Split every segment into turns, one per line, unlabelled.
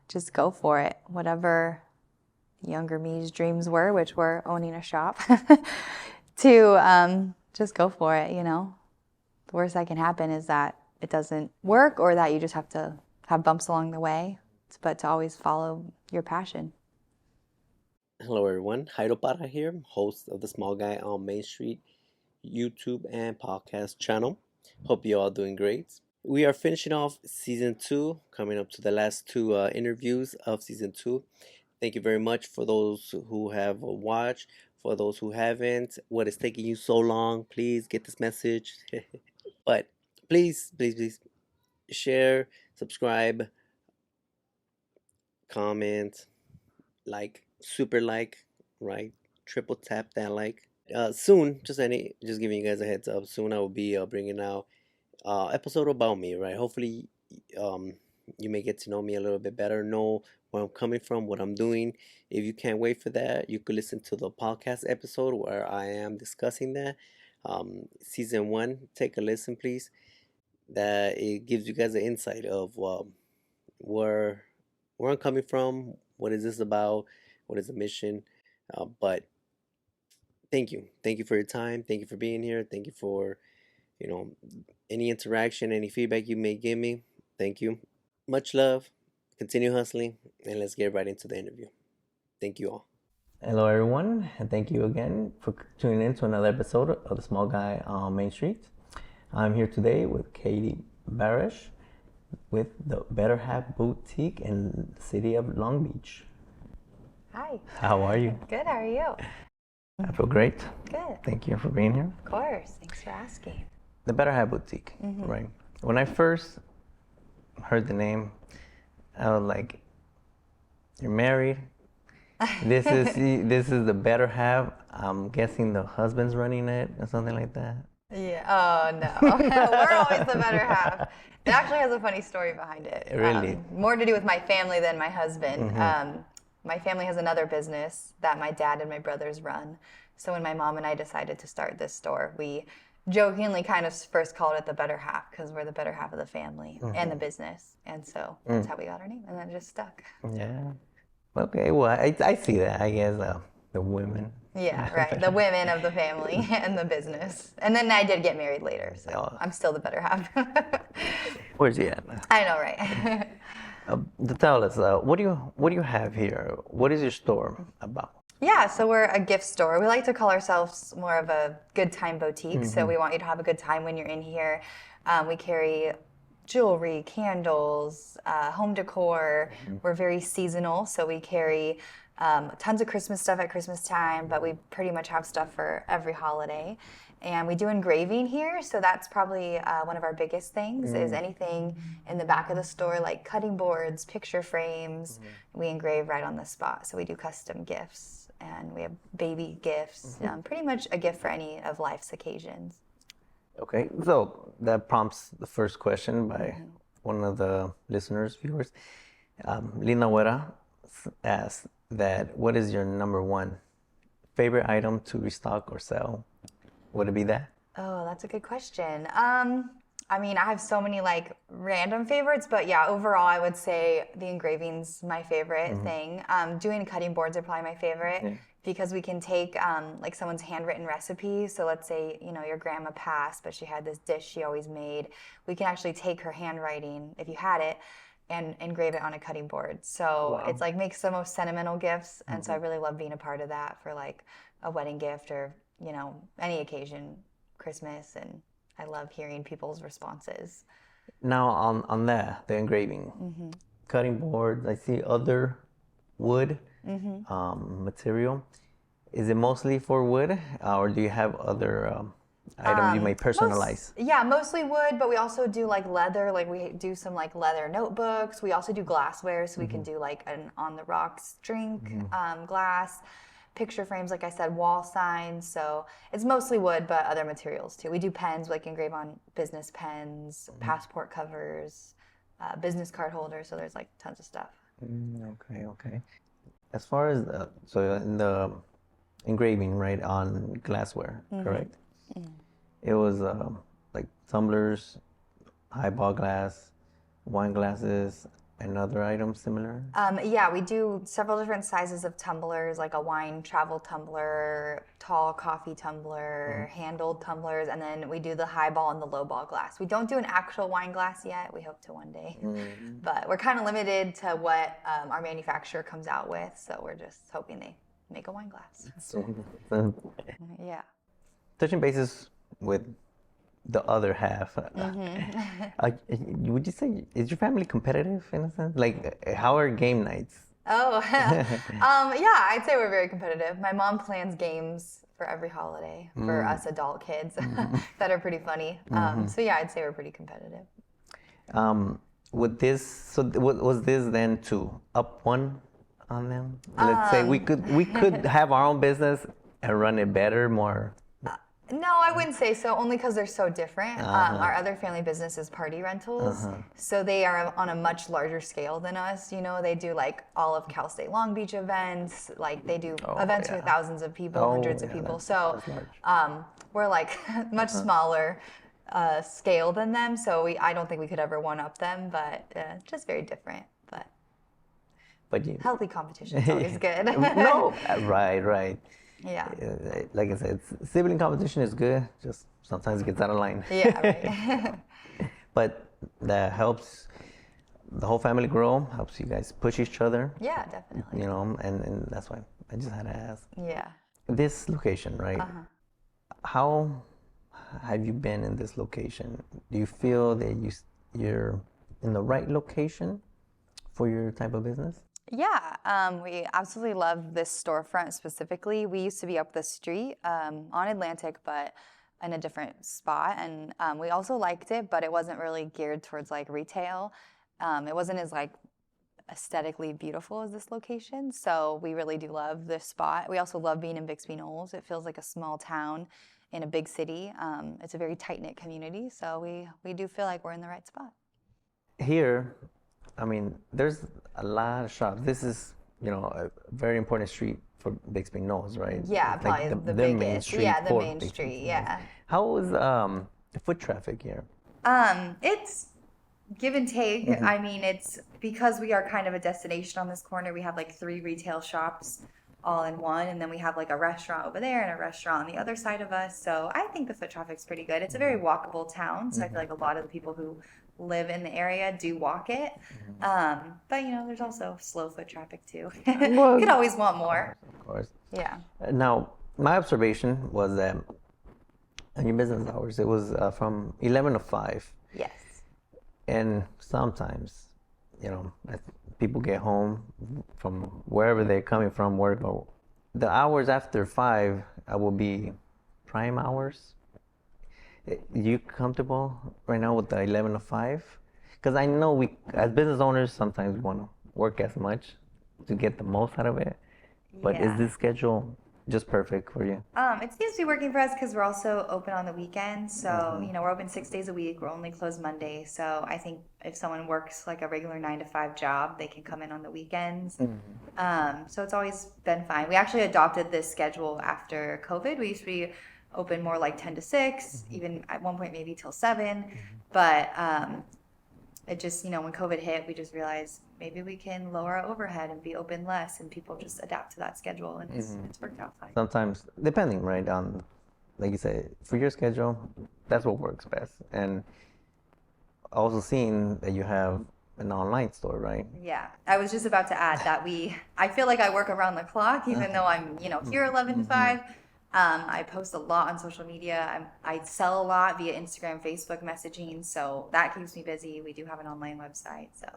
just go for it. Whatever younger me's dreams were, which were owning a shop, to just go for it, you know. The worst that can happen is that it doesn't work or that you just have to have bumps along the way, but to always follow your passion.
Hello everyone, Jairo Parra here, host of the Small Guy on Main Street YouTube and podcast channel. Hope you all doing great. We are finishing off season 2, coming up to the last two interviews of season 2. Thank you very much for those who have watched. For those who haven't, what is taking you so long, please get this message. But please share, subscribe, comment, super like, right? Triple tap that like. Soon, just giving you guys a heads up. Soon I will be bringing out episode about me, right? Hopefully, um, you may get to know me a little bit better, know where I'm coming from, what I'm doing. If you can't wait for that, you could listen to the podcast episode where I am discussing that. Season 1, take a listen, please. That it gives you guys an insight of where where I'm coming from, what is this about, what is the mission. But thank you for your time, thank you for being here, thank you for you know any interaction, any feedback you may give me. Thank you, much love, continue hustling, and let's get right into the interview. Thank you all.
Hello, everyone, and thank you again for tuning in to another episode of The Small Guy on Main Street. I'm here today with Katie Barish with the Better Half Boutique in the city of Long Beach.
Hi.
How are you?
Good, how are you?
I feel great.
Good.
Thank you for being here.
Of course. Thanks for asking.
The Better Half Boutique, right? When I first heard the name, I was like, "You're married. This is the better half. I'm guessing the husband's running it or something like that."
Yeah. Oh, no. We're always the better half. It actually has a funny story behind it.
Really?
More to do with my family than my husband. My family has another business that my dad and my brothers run. So when my mom and I decided to start this store, we jokingly kind of first called it the better half because we're the better half of the family and the business. And so that's how we got our name. And then it just stuck.
Yeah. Okay. Well, I see that. I guess the women.
Yeah, right. The women of the family and the business. And then I did get married later, so I'm still the better half.
Where's he at?
I know, right?
Tell us, what do you have here? What is your store about?
Yeah, so we're a gift store. We like to call ourselves more of a good time boutique. So we want you to have a good time when you're in here. We carry jewelry, candles, home decor. We're very seasonal, so we carry tons of Christmas stuff at Christmas time, but we pretty much have stuff for every holiday. And we do engraving here, so that's probably one of our biggest things is anything in the back of the store, like cutting boards, picture frames, we engrave right on the spot. So we do custom gifts, and we have baby gifts, pretty much a gift for any of life's occasions.
Okay, so that prompts the first question by one of the listeners, viewers. Lina Huera asked that, what is your number one favorite item to restock or sell? Would it be that?
Oh, that's a good question. I mean, I have so many like random favorites, but yeah, overall, I would say the engraving's my favorite thing. Doing cutting boards are probably my favorite because we can take like someone's handwritten recipe. So let's say, you know, your grandma passed, but she had this dish she always made. We can actually take her handwriting, if you had it, and engrave it on a cutting board. So it's like makes the most sentimental gifts. And so I really love being a part of that for like a wedding gift or, you know, any occasion, Christmas. And I love hearing people's responses.
Now on the engraving, cutting boards, I see other wood material. Is it mostly for wood, or do you have other items you may personalize?
Mostly wood, but we also do like leather. Like we do some like leather notebooks. We also do glassware, so we can do like an on the rocks drink glass. Picture frames, like I said, wall signs. So it's mostly wood, but other materials too. We do pens, like engrave on business pens, passport covers, business card holders. So there's like tons of stuff.
Okay. As far as so in the engraving, right, on glassware, correct? It was like tumblers, highball glass, wine glasses, another item similar?
Yeah, we do several different sizes of tumblers, like a wine travel tumbler, tall coffee tumbler, handled tumblers, and then we do the highball and the lowball glass. We don't do an actual wine glass yet. We hope to one day. But we're kind of limited to what our manufacturer comes out with, so we're just hoping they make a wine glass.
So,
Yeah.
touching bases with the other half, would you say, is your family competitive in a sense? Like, how are game nights?
Oh, yeah, I'd say we're very competitive. My mom plans games for every holiday for us adult kids that are pretty funny. So yeah, I'd say we're pretty competitive.
Would this, so was this then to up one on them? Let's say we could have our own business and run it better, more.
No, I wouldn't say so, only because they're so different. Our other family business is party rentals, so they are on a much larger scale than us. You know, they do like all of Cal State Long Beach events, like they do events with thousands of people, hundreds of people. So we're like much smaller scale than them, so I don't think we could ever one up them, but just very different. But healthy competition is always good.
No, right.
Yeah.
Like I said, sibling competition is good. Just sometimes it gets out of line.
Yeah, right.
But that helps the whole family grow. Helps you guys push each other.
Yeah, definitely.
You know, and that's why I just had to ask.
Yeah.
This location, right? How have you been in this location? Do you feel that you're in the right location for your type of business?
Yeah, we absolutely love this storefront specifically. We used to be up the street on Atlantic, but in a different spot. And we also liked it, but it wasn't really geared towards like retail. It wasn't as like aesthetically beautiful as this location. So we really do love this spot. We also love being in Bixby Knolls. It feels like a small town in a big city. It's a very tight-knit community. So we do feel like we're in the right spot.
Here, I mean, there's a lot of shops. This is, you know, a very important street for Bixby Knolls, right?
Yeah,
It's
probably
like
the
main
biggest.
street
Yeah, the
for
main
Bixby
street.
Knolls.
Yeah.
How is the foot traffic here?
It's give and take. I mean, it's because we are kind of a destination on this corner. We have like 3 retail shops all in one, and then we have like a restaurant over there and a restaurant on the other side of us. So I think the foot traffic's pretty good. It's a very walkable town, so I feel like a lot of the people who live in the area do walk it. But you know, there's also slow foot traffic too. You could always want more.
Of course.
Yeah.
Now, my observation was that in your business hours, it was from 11 to 5.
Yes.
And sometimes, you know, as people get home from wherever they're coming from, work, or the hours after 5 will be prime hours. You comfortable right now with the 11 to 5? Because I know we, as business owners, sometimes we want to work as much to get the most out of it. But is this schedule just perfect for you?
It seems to be working for us because we're also open on the weekends. So, you know, we're open 6 days a week. We're only closed Monday. So I think if someone works like a regular 9 to 5 job, they can come in on the weekends. So it's always been fine. We actually adopted this schedule after COVID. We used to be open more like 10 to 6, even at one point maybe till 7. But it just, you know, when COVID hit, we just realized maybe we can lower our overhead and be open less, and people just adapt to that schedule, and it's worked out fine.
Sometimes, depending, right, on, like you say, for your schedule, that's what works best. And also seeing that you have an online store, right?
Yeah, I was just about to add that I feel like I work around the clock, even though I'm, you know, here 11 to 5. I post a lot on social media. I sell a lot via Instagram, Facebook messaging, so that keeps me busy. We do have an online website, so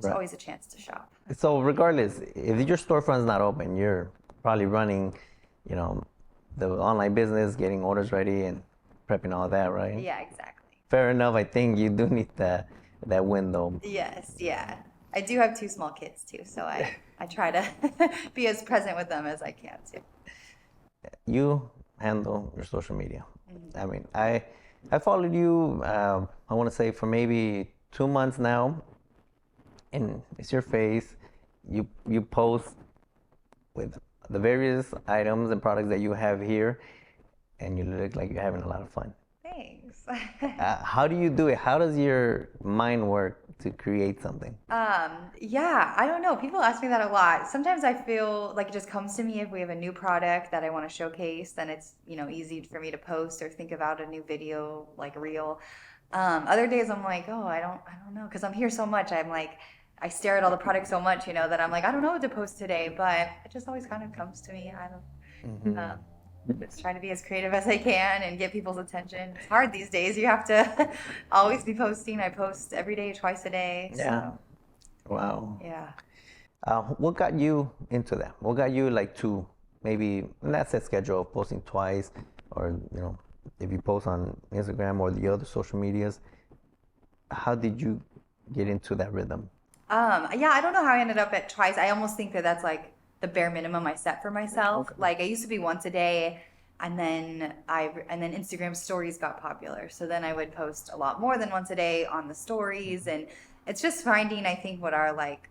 there's always a chance to shop.
So regardless, if your storefront's not open, you're probably running, you know, the online business, getting orders ready and prepping all that, right?
Yeah, exactly.
Fair enough. I think you do need that window.
Yes, yeah. I do have 2 small kids too, so I try to be as present with them as I can too.
You handle your social media. I mean, I followed you, I want to say for maybe 2 months now, and it's your face. You post with the various items and products that you have here, and you look like you're having a lot of fun.
Thanks.
How do you do it? How does your mind work to create something?
Yeah, I don't know. People ask me that a lot. Sometimes I feel like it just comes to me if we have a new product that I want to showcase, then it's, easy for me to post or think about a new video, like reel. Other days I'm like, oh, I don't know, because I'm here so much. I'm like, I stare at all the products so much, that I'm like, I don't know what to post today, but it just always kind of comes to me. I don't. Just try to be as creative as I can and get people's attention. It's hard these days. You have to always be posting. I post every day, twice a day.
Yeah.
So,
Wow.
yeah.
What got you into that? What got you like to maybe not set schedule of posting twice, or if you post on Instagram or the other social medias, how did you get into that rhythm?
Yeah, I don't know how I ended up at twice. I almost think that that's like the bare minimum I set for myself.
Okay.
Like I used to be once a day, and then Instagram stories got popular. So then I would post a lot more than once a day on the stories, and it's just finding, I think, what our like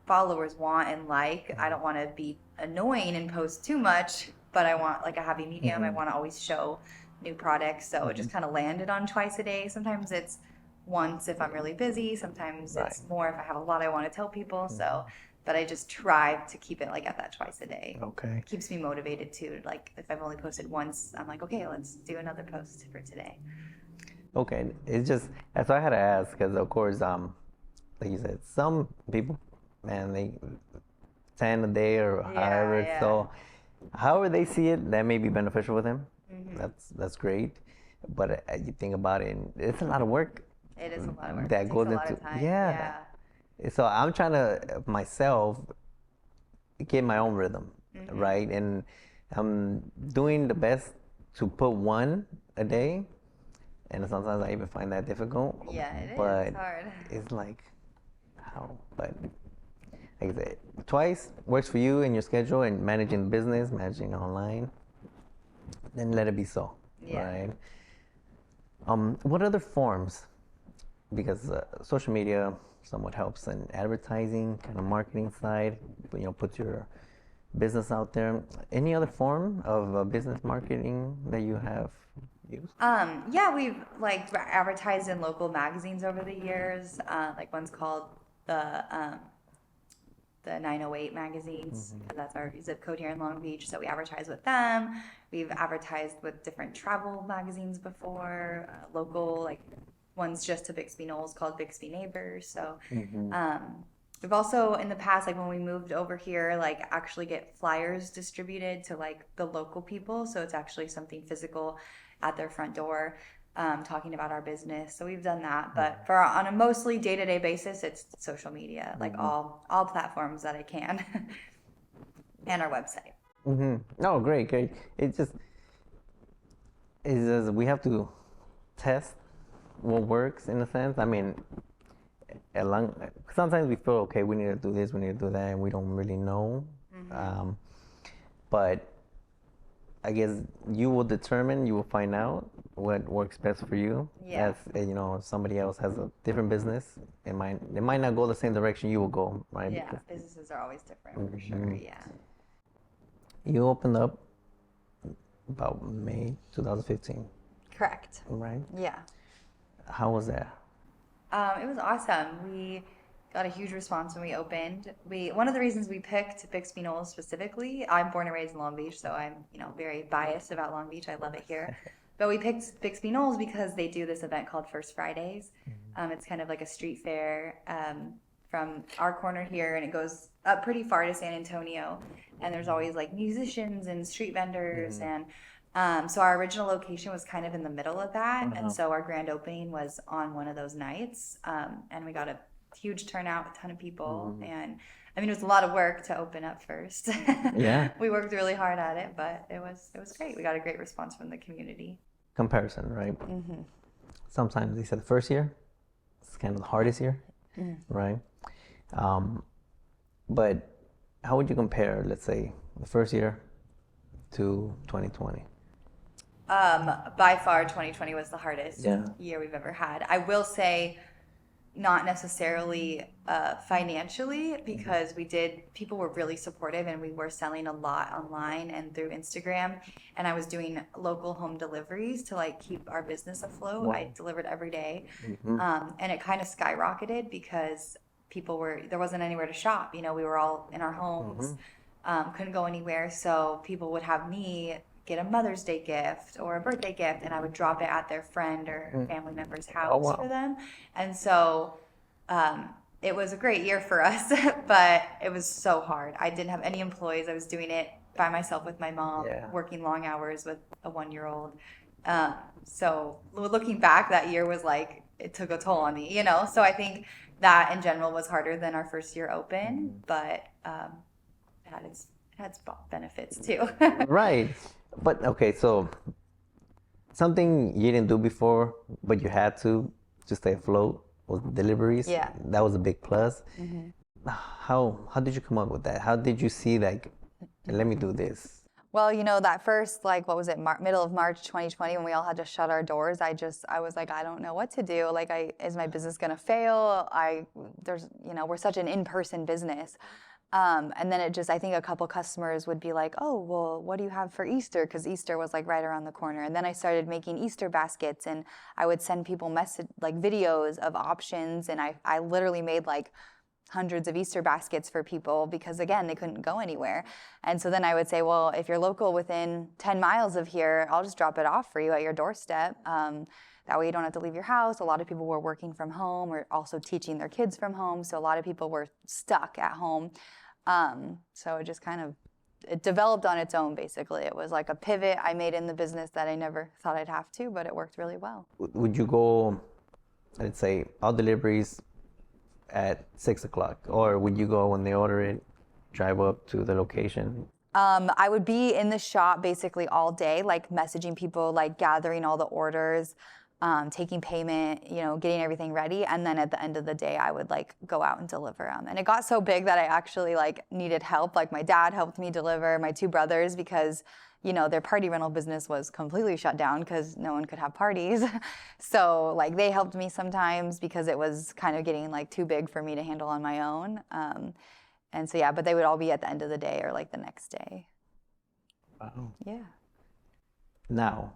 followers want and like. I don't want to be annoying and post too much, but I want like a happy medium. I want to always show new products. So it just kind of landed on twice a day. Sometimes it's once if I'm really busy. Sometimes it's more if I have a lot I want to tell people. So, but I just try to keep it like at that twice a day.
Okay.
It keeps me motivated too. Like if I've only posted once, I'm like, okay, let's do another post for today.
Okay. It's just that's why I had to ask, because of course, like you said, some people, man, they 10 a day or however.
Yeah.
So, however they see it, that may be beneficial with them. That's great. But you think about it, and it's a lot of work.
It is a lot of work.
That
It
goes
takes a lot
into
of time.
yeah. So I'm trying to myself get my own rhythm, right? And I'm doing the best to put one a day, and sometimes I even find that difficult.
Yeah, it is.
But
It's hard.
it's like how? But like I said, twice works for you in your schedule and managing the business, managing online. Then let it be so, right? What other forms? Because social media somewhat helps in advertising, kind of marketing side. Put your business out there. Any other form of business marketing that you have used?
Yeah, we've like advertised in local magazines over the years. Like one's called the 908 magazines. That's our zip code here in Long Beach. So we advertise with them. We've advertised with different travel magazines before, local, like one's just to Bixby Knolls called Bixby Neighbors. So we've also in the past, like when we moved over here, like actually get flyers distributed to like the local people. So it's actually something physical at their front door. Talking about our business. So we've done that, but on a mostly day-to-day basis, it's social media, like all platforms that I can, and our website.
Oh, great. It just is we have to test what works in a sense. I mean, sometimes we feel okay, we need to do this, we need to do that, and we don't really know. But I guess you will determine, you will find out what works best for you.
Yeah.
As if somebody else has a different business, it might not go the same direction you will go, right?
Yeah, businesses are always different for sure. Yeah.
You opened up about May 2015,
Correct.
right?
Yeah.
How was that?
It was awesome. We got a huge response when we opened. One of the reasons we picked Bixby Knolls specifically, I'm born and raised in Long Beach, so I'm very biased about Long Beach. I love it here. But we picked Bixby Knolls because they do this event called First Fridays. It's kind of like a street fair from our corner here, and it goes up pretty far to San Antonio. And there's always like musicians and street vendors, and so our original location was kind of in the middle of that, and so our grand opening was on one of those nights, and we got a huge turnout, a ton of people, and I mean it was a lot of work to open up first.
Yeah.
We worked really hard at it, but it was great. We got a great response from the community.
Comparison, right? Sometimes they said the first year, it's kind of the hardest year, right? But how would you compare, let's say, the first year to 2020?
By far, 2020 was the hardest
Yeah.
year we've ever had. I will say, not necessarily financially, because people were really supportive and we were selling a lot online and through Instagram, and I was doing local home deliveries to like keep our business afloat.
Wow.
I delivered every day. And it kind of skyrocketed because there wasn't anywhere to shop. You know, we were all in our homes, couldn't go anywhere. So people would have me get a Mother's Day gift or a birthday gift, and I would drop it at their friend or family member's house
wow.
for them. And so it was a great year for us, but it was so hard. I didn't have any employees. I was doing it by myself with my mom, working long hours with a 1-year-old. So looking back, that year was like, it took a toll on me, you know? So I think that in general was harder than our first year open, but it had its benefits too.
Right. But okay, so something you didn't do before, but you had to stay afloat was deliveries.
Yeah.
That was a big plus. How did you come up with that? How did you see like, let me do this?
Well, you know, that first, like, what was it, middle of March 2020, when we all had to shut our doors, I was like, I don't know what to do. Like, is my business going to fail? We're such an in-person business. And then I think a couple customers would be like, oh, well, what do you have for Easter? Because Easter was like right around the corner. And then I started making Easter baskets, and I would send people videos of options. And I literally made like hundreds of Easter baskets for people because, again, they couldn't go anywhere. And so then I would say, well, if you're local within 10 miles of here, I'll just drop it off for you at your doorstep. That way you don't have to leave your house. A lot of people were working from home or also teaching their kids from home. So a lot of people were stuck at home. So it developed on its own, basically. It was like a pivot I made in the business that I never thought I'd have to, but it worked really well.
Would you go, let's say, all deliveries at 6 o'clock, or would you go when they order it, drive up to the location?
I would be in the shop basically all day, like messaging people, like gathering all the orders, taking payment, getting everything ready. And then at the end of the day, I would like go out and deliver them. And it got so big that I actually like needed help. Like my dad helped me deliver, my 2 brothers, because their party rental business was completely shut down because no one could have parties. So like they helped me sometimes because it was kind of getting like too big for me to handle on my own. And so, yeah, but they would all be at the end of the day or like the next day.
Wow.
Yeah.
Now,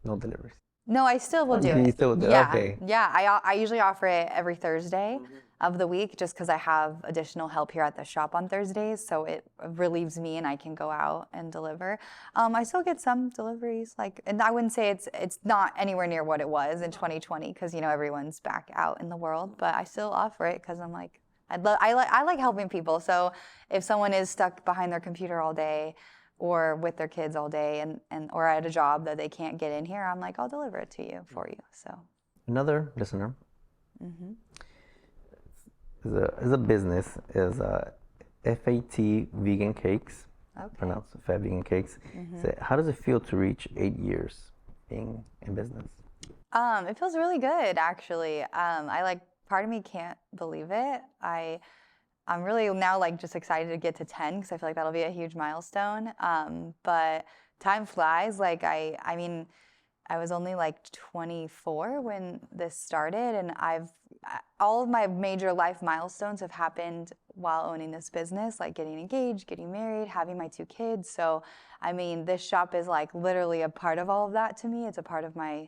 no deliveries.
No, I still will do
You
it.
still do it?
Yeah.
Okay.
Yeah, I usually offer it every Thursday of the week just because I have additional help here at the shop on Thursdays. So it relieves me and I can go out and deliver. I still get some deliveries, and I wouldn't say it's not anywhere near what it was in 2020 because, everyone's back out in the world. But I still offer it because I'm like, I like helping people. So if someone is stuck behind their computer all day or with their kids all day or at a job that they can't get in here, I'm like, I'll deliver it to you for you. So
another listener is a business, is FAT Vegan Cakes, pronounced Fat Vegan Cakes. So how does it feel to reach 8 years being in business?
It feels really good, actually. Part of me can't believe it. I'm really now just excited to get to 10 because I feel like that'll be a huge milestone. But time flies. I was only 24 when this started, and all of my major life milestones have happened while owning this business, like getting engaged, getting married, having my 2 kids. So, this shop is literally a part of all of that to me. It's a part of my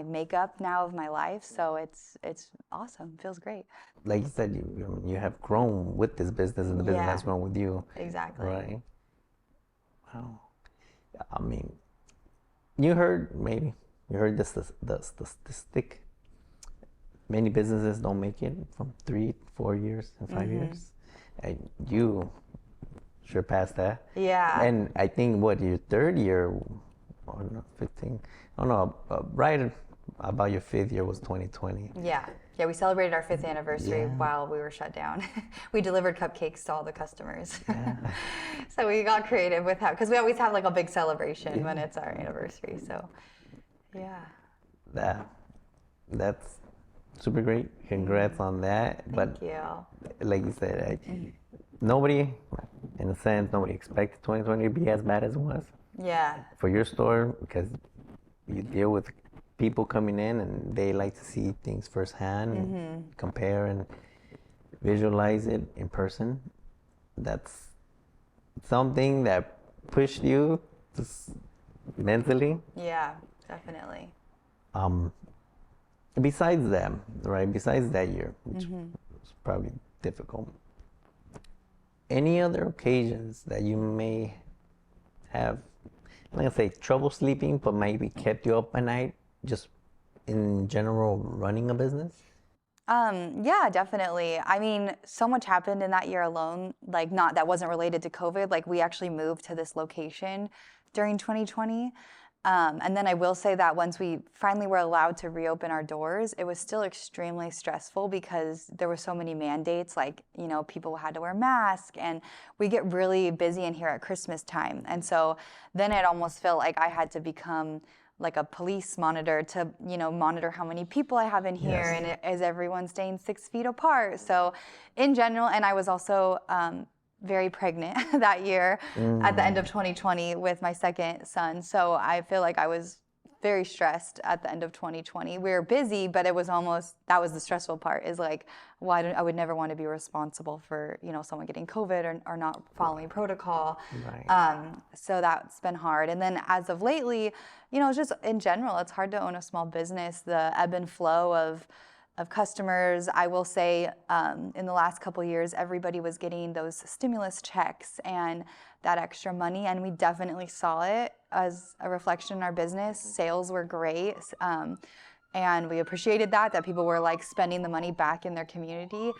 makeup now of my life. So it's awesome. It feels great.
Like you said, you have grown with this business, and the business has grown with you.
Exactly.
Right. Wow. You heard the statistic. Many businesses don't make it from 3, 4 years, and 5 years. And you surpassed that.
Yeah.
And I think your 3rd year, or no, 15. Oh no, right about your 5th year was 2020.
Yeah, we celebrated our 5th anniversary while we were shut down. We delivered cupcakes to all the customers. Yeah. So we got creative with how, because we always have a big celebration when it's our anniversary. So, yeah.
That's super great. Congrats on that.
Thank you.
Like you said, nobody expected 2020 to be as bad as it was.
Yeah.
For your store, because you deal with people coming in and they like to see things firsthand, and compare and visualize it in person. That's something that pushed you just mentally.
Yeah, definitely.
Besides that, right? Besides that year, which was probably difficult. Any other occasions that you may have, I'm not gonna say trouble sleeping, but maybe kept you up at night, just in general running a business?
Yeah, definitely. I mean, so much happened in that year alone, like not that wasn't related to COVID. Like we actually moved to this location during 2020. And then I will say that once we finally were allowed to reopen our doors, it was still extremely stressful because there were so many mandates, like, you know, people had to wear masks and we get really busy in here at Christmas time. And so then it almost felt like I had to become like a police monitor to, you know, monitor how many people I have in here and is everyone staying 6 feet apart. So in general, and I was also very pregnant that year at the end of 2020 with my second son. So I feel like I was very stressed at the end of 2020. We were busy, but it was almost, that was the stressful part, is like, well, I would never want to be responsible for, you know, someone getting COVID or not following protocol.
Right.
So that's been hard. And then as of lately, you know, just in general, it's hard to own a small business. The ebb and flow of customers. I will say in the last couple of years, everybody was getting those stimulus checks and that extra money, and we definitely saw it as a reflection in our business. Sales were great, and we appreciated that people were like spending the money back in their community.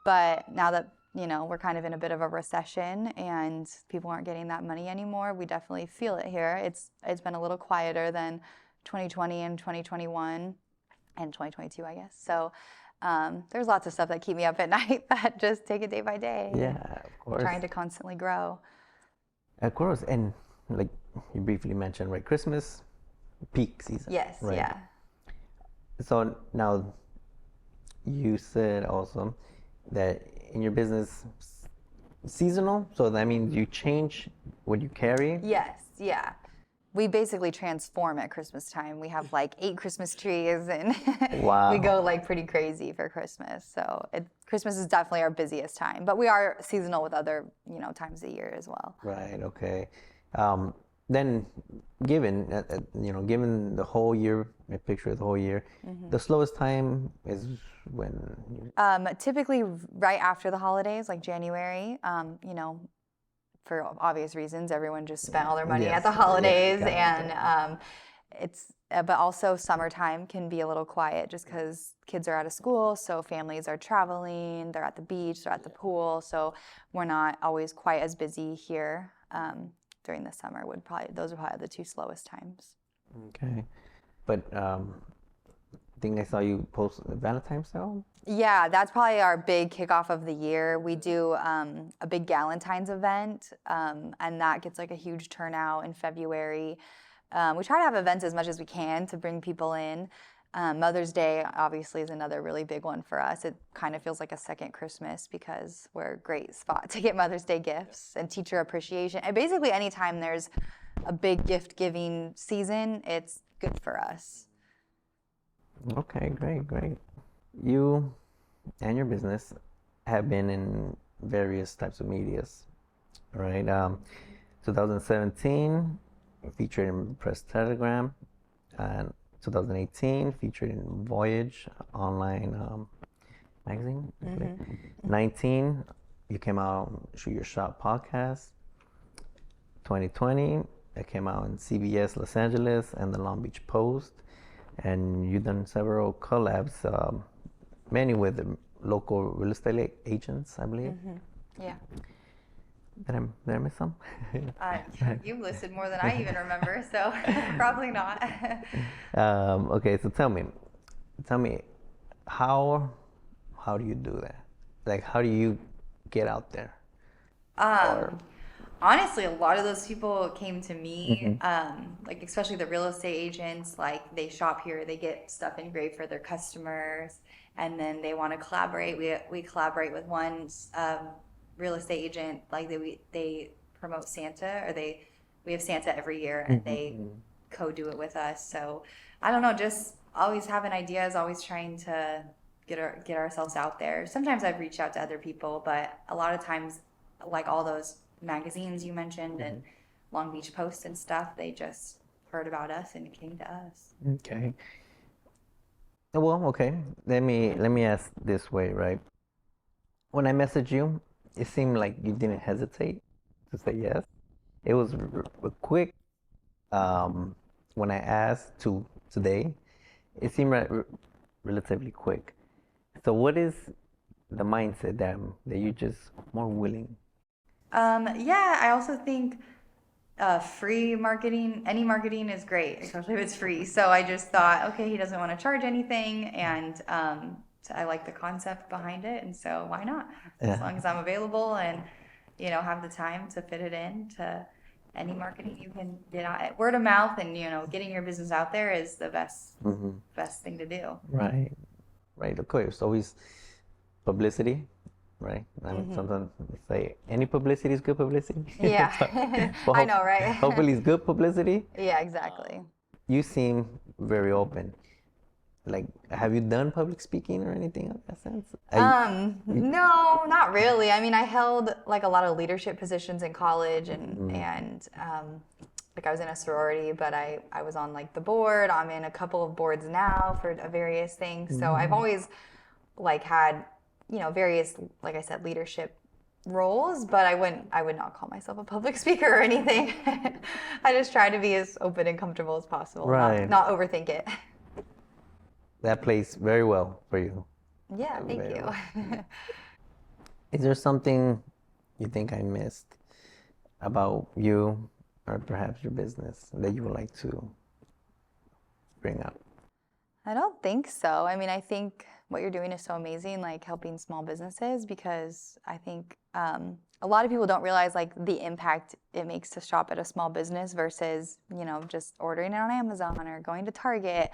But now that, you know, we're kind of in a bit of a recession and people aren't getting that money anymore, we definitely feel it here. It's been a little quieter than 2020 and 2021. And 2022, I guess. So there's lots of stuff that keep me up at night that just take it day by day.
Yeah, of course.
Trying to constantly grow.
Of course, and like you briefly mentioned, right? Christmas, peak season.
Yes,
right?
yeah.
So now, you said also that in your business, seasonal. So that means you change what you carry.
Yes, yeah. We basically transform at Christmas time. We have like 8 Christmas trees and
Wow.
we go like pretty crazy for Christmas. So Christmas is definitely our busiest time, but we are seasonal with other, you know, times of year as well.
Right. Okay. Then, given you know, given the whole year, a picture of the whole year, the slowest time is when.
Typically, right after the holidays, like January. You know, for obvious reasons, everyone just spent all their money at the holidays, and but also summertime can be a little quiet just because kids are out of school, so families are traveling, they're at the beach, they're at the pool, so we're not always quite as busy here during the summer. Those are probably the 2 slowest times.
Okay, but I think I saw you post Valentine's sale.
Yeah, that's probably our big kickoff of the year. We do a big Galentine's event, and that gets like a huge turnout in February. We try to have events as much as we can to bring people in. Mother's Day, obviously, is another really big one for us. It kind of feels like a second Christmas because we're a great spot to get Mother's Day gifts and teacher appreciation. And basically, anytime there's a big gift-giving season, it's good for us.
Okay, great. You and your business have been in various types of medias, right? 2017 featured in Press Telegram, and 2018 featured in Voyage online magazine. 19, you came out Shoot Your Shot podcast. 2020, it came out in CBS Los Angeles and the Long Beach Post. And you've done several collabs, many with the local real estate agents, I believe.
Yeah.
Did I miss some?
You've listed more than I even remember, so probably not.
Okay, so tell me, how do you do that? Like, how do you get out there?
Honestly, a lot of those people came to me, like especially the real estate agents, like they shop here, they get stuff engraved for their customers, and then they want to collaborate. We collaborate with one real estate agent, like they promote Santa, or we have Santa every year, and they co-do it with us. So I don't know, just always having ideas, always trying to get ourselves out there. Sometimes I've reached out to other people, but a lot of times, like all those magazines you mentioned and Long Beach Post and stuff, they just heard about us and came to us.
Okay. Well, okay. Let me ask this way, right? When I messaged you, it seemed like you didn't hesitate to say yes. It was quick. When I asked to today, it seemed relatively quick. So, what is the mindset that you're just more willing?
Yeah, I also think free marketing, any marketing is great, especially if it's free. So I just thought, okay, he doesn't want to charge anything, and so I like the concept behind it, and so why not? As long as I'm available and have the time to fit it in to any marketing you can get out. Word of mouth and getting your business out there is the best thing to do.
Right, right. Of course, it's always publicity, right? I mean, sometimes they say any publicity is good publicity.
Yeah,
Well,
I know, right?
hopefully, it's good publicity.
Yeah, exactly.
You seem very open. Like, have you done public speaking or anything in that sense?
No, not really. I mean, I held like a lot of leadership positions in college and like I was in a sorority, but I was on like the board. I'm in a couple of boards now for various things. So I've always like had, various, like I said, leadership roles, but I would not call myself a public speaker or anything. I just try to be as open and comfortable as possible,
Right.
not overthink it.
That plays very well for you.
Yeah, thank
Very
you.
well. Is there something you think I missed about you or perhaps your business that you would like to bring up?
I don't think so. I mean, I think what you're doing is so amazing, like helping small businesses, because I think a lot of people don't realize like the impact it makes to shop at a small business versus, just ordering it on Amazon or going to Target.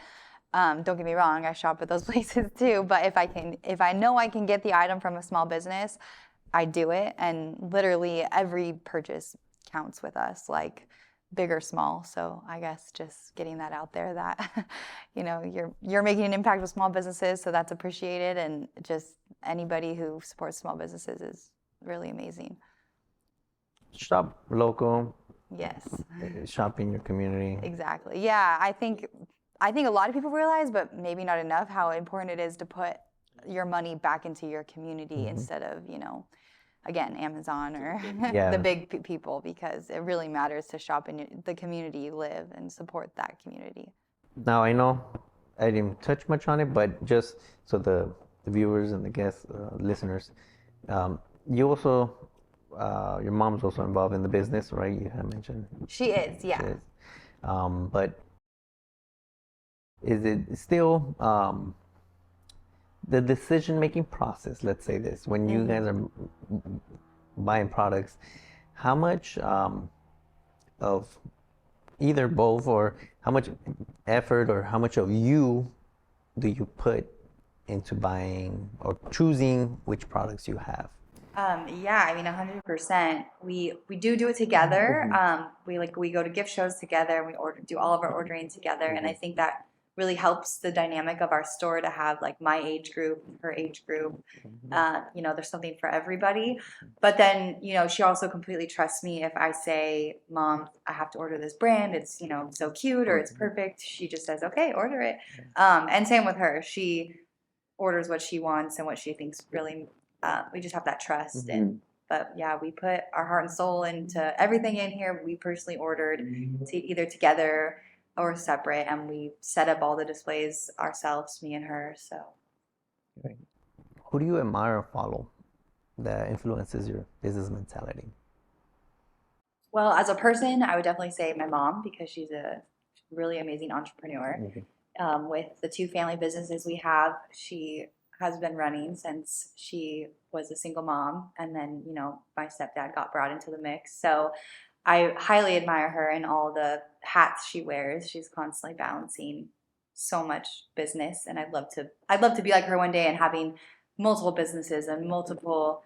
Don't get me wrong, I shop at those places too, but if I know I can get the item from a small business, I do it. And literally every purchase counts with us, like big or small. So I guess just getting that out there that, you're making an impact with small businesses, so that's appreciated. And just anybody who supports small businesses is really amazing.
Shop local,
Yes.
shop in your community.
Exactly. Yeah, I think a lot of people realize, but maybe not enough, how important it is to put your money back into your community instead of, again, Amazon or the big people, because it really matters to shop in the community you live and support that community.
Now, I know I didn't touch much on it, but just so the viewers and the guests, listeners, you also, your mom's also involved in the business, right? You had mentioned.
She is, yeah.
She is. But is it still the decision-making process, let's say this, when you guys are buying products, how much of either both, or how much effort or how much of you do you put into buying or choosing which products you have?
Yeah, I mean, 100%. We do it together. We go to gift shows together. We do all of our ordering together, and I think that really helps the dynamic of our store to have like my age group, her age group. There's something for everybody. But then, she also completely trusts me if I say, Mom, I have to order this brand. It's, so cute or it's perfect. She just says, okay, order it. And same with her. She orders what she wants and what she thinks really, we just have that trust. But yeah, we put our heart and soul into everything in here. We personally ordered either together or separate, and we set up all the displays ourselves, me and her. So,
who do you admire or follow that influences your business mentality?
Well, as a person, I would definitely say my mom, because she's a really amazing entrepreneur. With the 2 family businesses we have, she has been running since she was a single mom, and then my stepdad got brought into the mix. So I highly admire her and all the hats she wears. She's constantly balancing so much business, and I'd love to be like her one day and having multiple businesses and multiple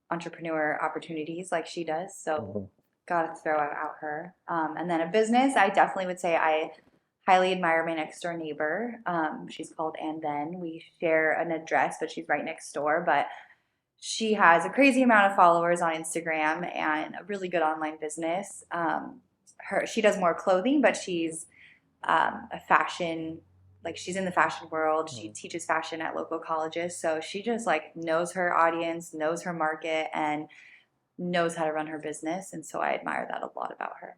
entrepreneur opportunities like she does. So gotta throw out her. And then a business, I definitely would say I highly admire my next door neighbor. She's called And Then. We share an address, but she's right next door. But she has a crazy amount of followers on Instagram and a really good online business. She does more clothing, but she's a fashion, like she's in the fashion world. She teaches fashion at local colleges. So she just like knows her audience, knows her market, and knows how to run her business. And so I admire that a lot about her.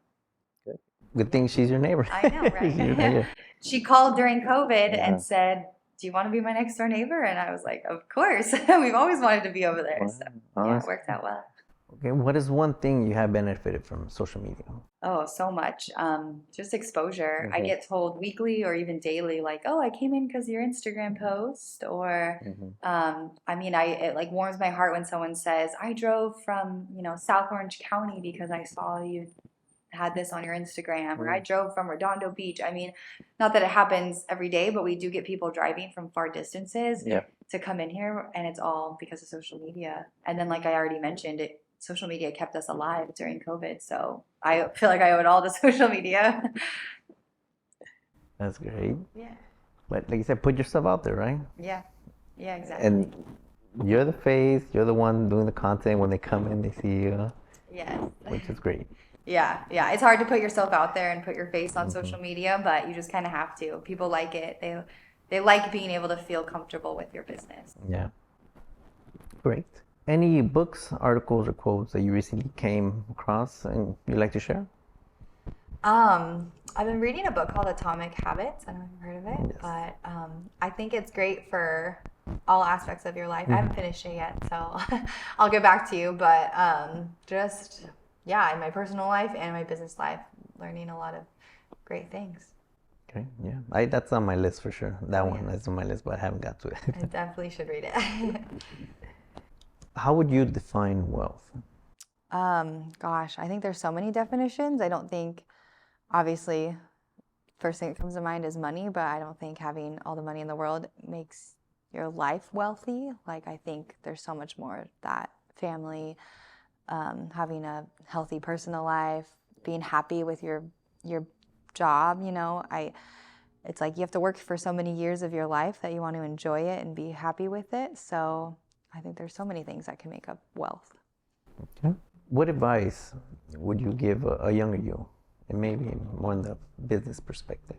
Good thing she's your neighbor.
I know,
She's your
right?
neighbor.
She called during COVID
Yeah.
and said, "Do you want to be my next door neighbor?" And I was like, "Of course." We've always wanted to be over there. So yeah, it worked out well.
Okay, what is one thing you have benefited from social media?
Oh, so much. Just exposure. I get told weekly or even daily, like, "Oh, I came in because of your Instagram post," or, I mean, it like warms my heart when someone says, "I drove from, South Orange County because I saw you had this on your Instagram," or "I drove from Redondo Beach." I mean, not that it happens every day, but we do get people driving from far distances to come in here, and it's all because of social media. And then, like I already mentioned, social media kept us alive during COVID, so I feel like I owe it all to social media.
That's great.
Yeah.
But like you said, put yourself out there, right?
Yeah. Yeah, exactly.
And you're the face, you're the one doing the content. When they come in, they see you.
Yes.
Which is great.
Yeah. It's hard to put yourself out there and put your face on social media, but you just kind of have to. People like it. They like being able to feel comfortable with your business.
Yeah. Great. Any books, articles, or quotes that you recently came across and you'd like to share?
I've been reading a book called Atomic Habits. I don't know if you've heard of it,
Yes.
but I think it's great for all aspects of your life. I haven't finished it yet, so I'll get back to you. But in my personal life and my business life, learning a lot of great things.
Okay, yeah. That's on my list for sure. That one is on my list, but I haven't got to it.
I definitely should read it.
How would you define wealth?
Gosh, I think there's so many definitions. I don't think, obviously, first thing that comes to mind is money, but I don't think having all the money in the world makes your life wealthy. Like, I think there's so much more that family, having a healthy personal life, being happy with your job, it's like you have to work for so many years of your life that you want to enjoy it and be happy with it. So I think there's so many things that can make up wealth.
Okay. What advice would you give a younger you, and maybe more in the business perspective?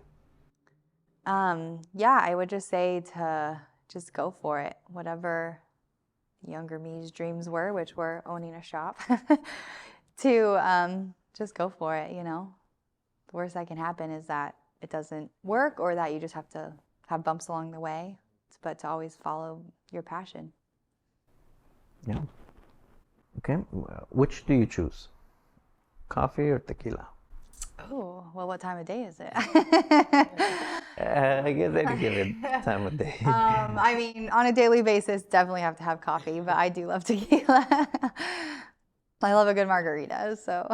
I would just say to just go for it. Whatever younger me's dreams were, which were owning a shop, to just go for it, The worst that can happen is that it doesn't work or that you just have to have bumps along the way, but to always follow your passion.
Yeah. Okay. Which do you choose? Coffee or tequila?
Oh, well, what time of day is it?
I guess any given time of day.
I mean, on a daily basis, definitely have to have coffee, but I do love tequila. I love a good margarita, so.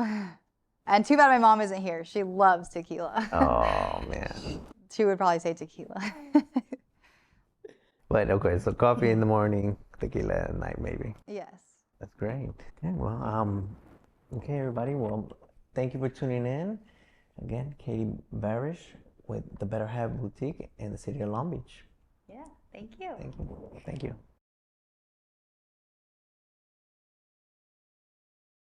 And too bad my mom isn't here. She loves tequila.
Oh, man.
She would probably say tequila.
But okay, so coffee in the morning, tequila at night, maybe.
Yes.
That's great. Okay, well, okay, everybody. Well, thank you for tuning in. Again, Katie Barish with the Better Have Boutique in the city of Long Beach.
Yeah, thank you.
Thank you. Thank you.